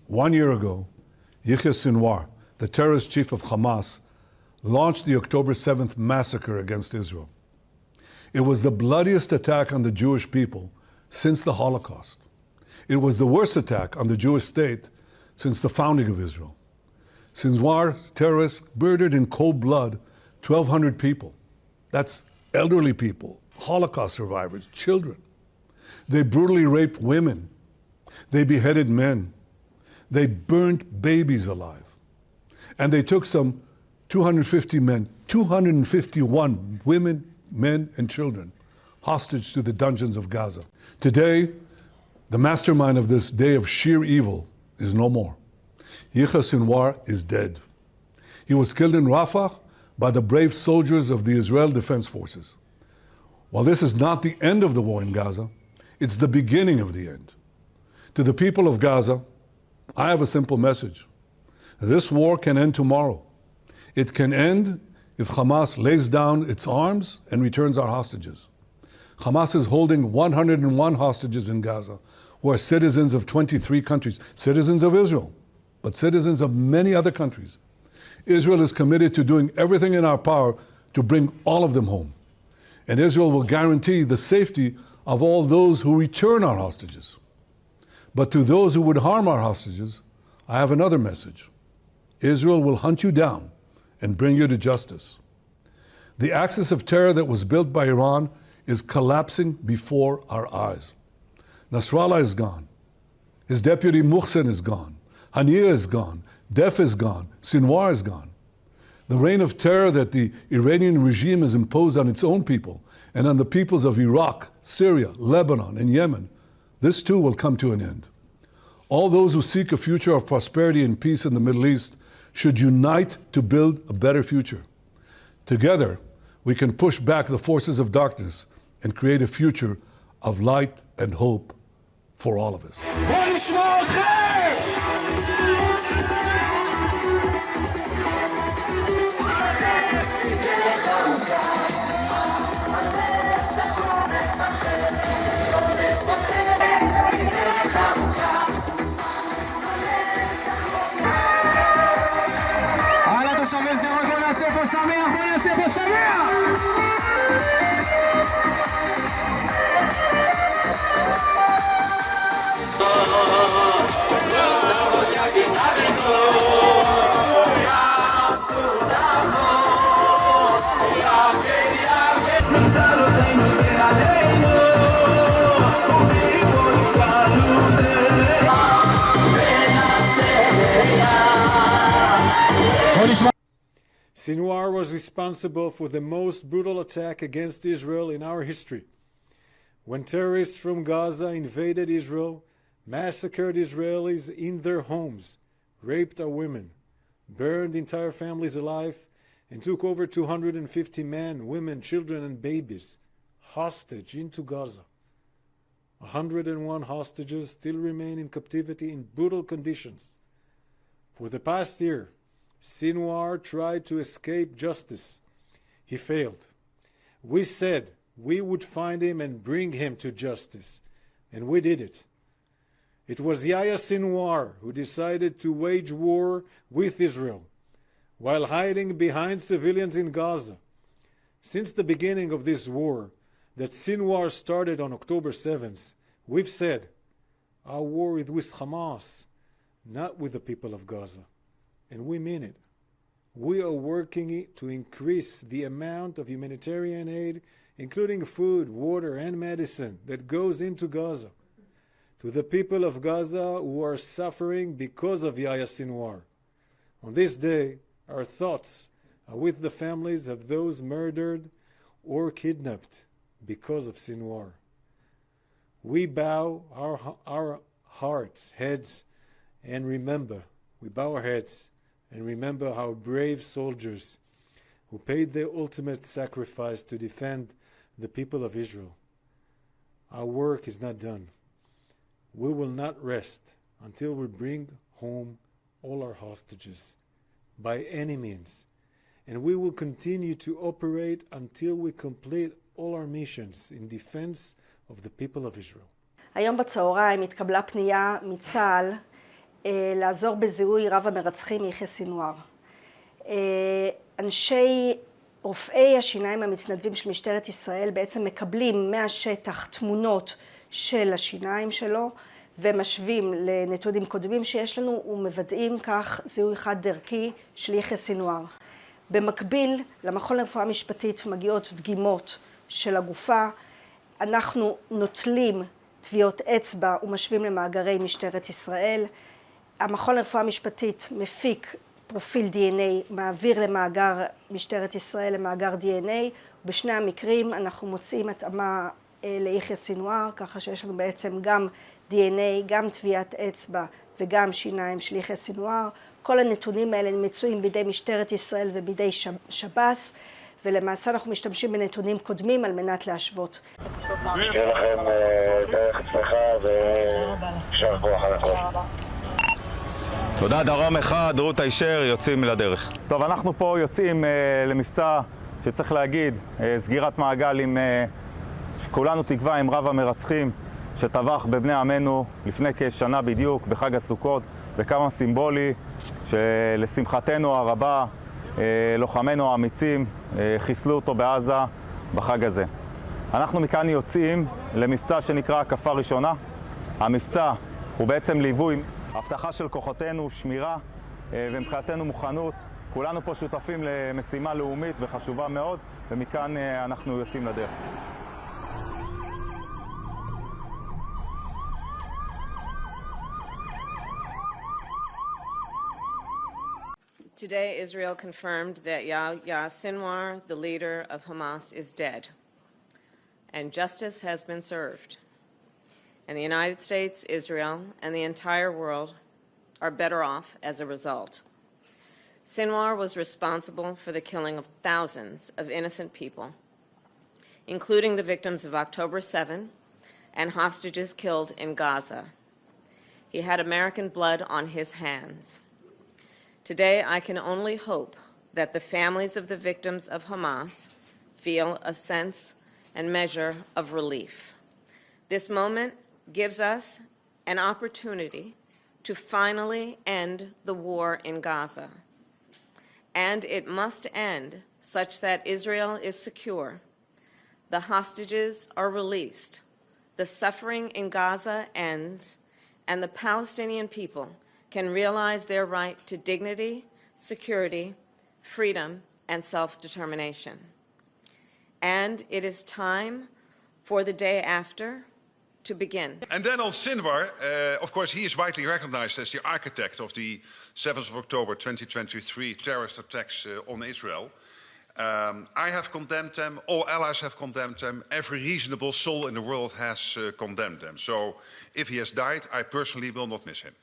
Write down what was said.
1 year ago, Yahya Sinwar, the terrorist chief of Hamas, launched the October 7th massacre against Israel. It was the bloodiest attack on the Jewish people since the Holocaust. It was the worst attack on the Jewish state since the founding of Israel. Sinwar's terrorists murdered in cold blood 1,200 people. That's elderly people, Holocaust survivors, children. They brutally raped women. They beheaded men. They burnt babies alive. And they took some 250 men, 251 women, men, and children hostage to the dungeons of Gaza. Today, the mastermind of this day of sheer evil is no more. Yahya Sinwar is dead. He was killed in Rafah by the brave soldiers of the Israel Defense Forces. While this is not the end of the war in Gaza, it's the beginning of the end. To the people of Gaza, I have a simple message. This war can end tomorrow. It can end if Hamas lays down its arms and returns our hostages. Hamas is holding 101 hostages in Gaza, who are citizens of 23 countries, citizens of Israel, but citizens of many other countries. Israel is committed to doing everything in our power to bring all of them home. And Israel will guarantee the safety of all those who return our hostages. But to those who would harm our hostages, I have another message. Israel will hunt you down and bring you to justice. The axis of terror that was built by Iran is collapsing before our eyes. Nasrallah is gone. His deputy Muhsin is gone. Haniyeh is gone. Def is gone. Sinwar is gone. The reign of terror that the Iranian regime has imposed on its own people and on the peoples of Iraq, Syria, Lebanon, and Yemen, this too will come to an end. All those who seek a future of prosperity and peace in the Middle East should unite to build a better future. Together, we can push back the forces of darkness and create a future of light and hope for all of us. Sinwar was responsible for the most brutal attack against Israel in our history. When terrorists from Gaza invaded Israel, massacred Israelis in their homes, raped our women, burned entire families alive, and took over 250 men, women, children, and babies hostage into Gaza. 101 hostages still remain in captivity in brutal conditions. For the past year, Sinwar tried to escape justice. He failed. We said we would find him and bring him to justice, and we did it. It was Yahya Sinwar who decided to wage war with Israel while hiding behind civilians in Gaza. Since the beginning of this war that Sinwar started on October 7th, we've said our war is with Hamas, not with the people of Gaza. And we mean it. We are working to increase the amount of humanitarian aid, including food, water, and medicine that goes into Gaza, to the people of Gaza who are suffering because of Yahya Sinwar. On this day, our thoughts are with the families of those murdered or kidnapped because of Sinwar. We bow our hearts, heads, and remember, we bow our heads and remember our brave soldiers who paid their ultimate sacrifice to defend the people of Israel. Our work is not done. We will not rest until we bring home all our hostages by any means. And we will continue to operate until we complete all our missions in defense of the people of Israel. היום בצהריים התקבלה פנייה מצה"ל לעזור בזיהוי רב המרצחים יחיא סינואר. רופאי השיניים המתנדבים של משטרת ישראל בעצם מקבלים מהשטח תמונות של השיניים שלו ומשווים לנתונים קודמים שיש לנו ומוודאים כך זיהוי חד דרכי של יחיא סינואר. במקביל למכון לרפואה משפטית מגיעות דגימות של הגופה, אנחנו נוטלים טביעות אצבע ומשווים למאגרי משטרת ישראל. המכון לרפואה משפטית מפיק פרופיל DNA, מעביר למאגר משטרת ישראל למאגר DNA, ובשני המקרים אנחנו מוצאים התאמה ליחיא סינואר, ככה שיש לנו בעצם גם DNA, גם טביעת אצבע וגם שיניים של יחיא סינואר. כל הנתונים האלה מצויים בידי משטרת ישראל ובידי שב"ס, ולמעשה אנחנו משתמשים בנתונים קודמים על מנת להשוות. שיהיה לכם דרך הצלחה ושאר כוח על הכל. תודה, דרום אחד, רות הישר, יוצאים לדרך. טוב, אנחנו פה יוצאים למבצע שצריך להגיד, סגירת מעגל עם, שכולנו תקווה עם רב המרצחים שטבח בבני עמנו לפני כשנה בדיוק, בחג הסוכות, בכמה סימבולי, שלשמחתנו הרבה, לוחמינו האמיצים חיסלו אותו בעזה בחג הזה. אנחנו מכאן יוצאים למבצע שנקרא הקפה ראשונה. המבצע הוא בעצם ליווי, הבטחה של כוחותינו, שמירה ומבחינתנו מוכנות. כולנו פה שותפים למשימה לאומית וחשובה מאוד, ומכאן אנחנו יוצאים לדרך. Today, Israel confirmed that Yahya Sinwar, the leader of Hamas, is dead, and justice has been served. And the United States, Israel, and the entire world are better off as a result. Sinwar was responsible for the killing of thousands of innocent people, including the victims of October 7 and hostages killed in Gaza. He had American blood on his hands. Today, I can only hope that the families of the victims of Hamas feel a sense and measure of relief. This moment gives us an opportunity to finally end the war in Gaza. And it must end such that Israel is secure, the hostages are released, the suffering in Gaza ends, and the Palestinian people can realize their right to dignity, security, freedom, and self-determination. And it is time for the day after to begin. And then on Sinwar, of course, he is widely recognized as the architect of the 7th of October 2023 terrorist attacks on Israel. I have condemned them, all allies have condemned them, every reasonable soul in the world has condemned them. So if he has died, I personally will not miss him.